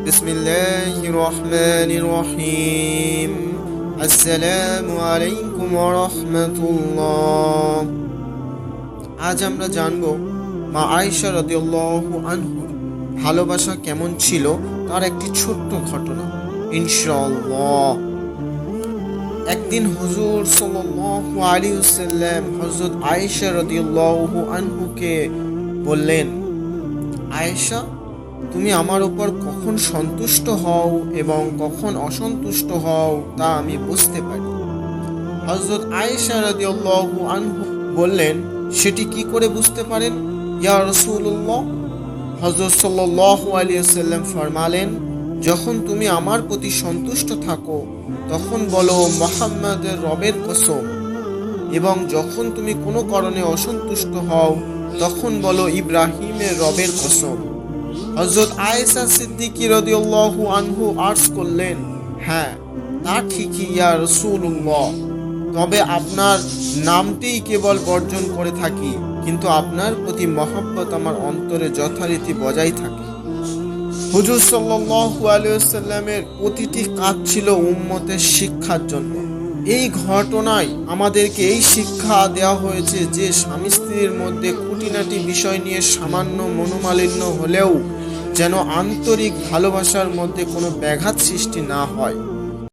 বিসমিল্লাহির রহমানির রহিম। আসসালামু আলাইকুম ওয়া রাহমাতুল্লাহ। আজ আমরা জানব মা আয়েশা রাদিয়াল্লাহু আনহার ভালোবাসা কেমন ছিল তার একটি ছোট্ট ঘটনা ইনশাআল্লাহ। একদিন হুজুর সাল্লাল্লাহু আলাইহি ওয়াসাল্লাম হযরত আয়েশা রাদিয়াল্লাহু আনহাকে বললেন, আয়েশা, তুমি আমার উপর কখন সন্তুষ্ট হও এবং কখন অসন্তুষ্ট হও তা আমি বুঝতে পারি। হযরত আয়েশা রাদিয়াল্লাহু আনহা বললেন, সেটি কি করে বুঝতে পারেন ইয়া রাসূলুল্লাহ? হযরত সাল্লাল্লাহু আলাইহি ওয়াসাল্লাম ফরমালেন, যখন তুমি আমার প্রতি সন্তুষ্ট থাকো তখন বলো মুহাম্মাদের রবের কসম, এবং যখন তুমি কোনো কারণে অসন্তুষ্ট হও তখন বলো ইব্রাহিমের রবের কসম। হযরত আয়েশা সিদ্দিকী রাদিয়াল্লাহু আনহু আরজ করলেন, হ্যাঁ, তা ঠিকই ইয়া রাসূলুল্লাহ, তবে আপনার নামটিই কেবল বর্জন করে থাকি, কিন্তু আপনার প্রতি মহব্বত আমার অন্তরে যথারীতি বজায় থাকে। হুজুর সাল্লাল্লাহু আলাইহি ওয়াসাল্লামের প্রতিটি কাজ ছিল উম্মতের শিক্ষার জন্য। এই ঘটনায় আমাদেরকে এই শিক্ষা দেওয়া হয়েছে যে স্বামী স্ত্রীর মধ্যে খুঁটিনাটি বিষয় নিয়ে সামান্য মনোমালিন্য হলেও যেন আন্তরিক ভালোবাসার মধ্যে কোনো ব্যাঘাত সৃষ্টি না হয়।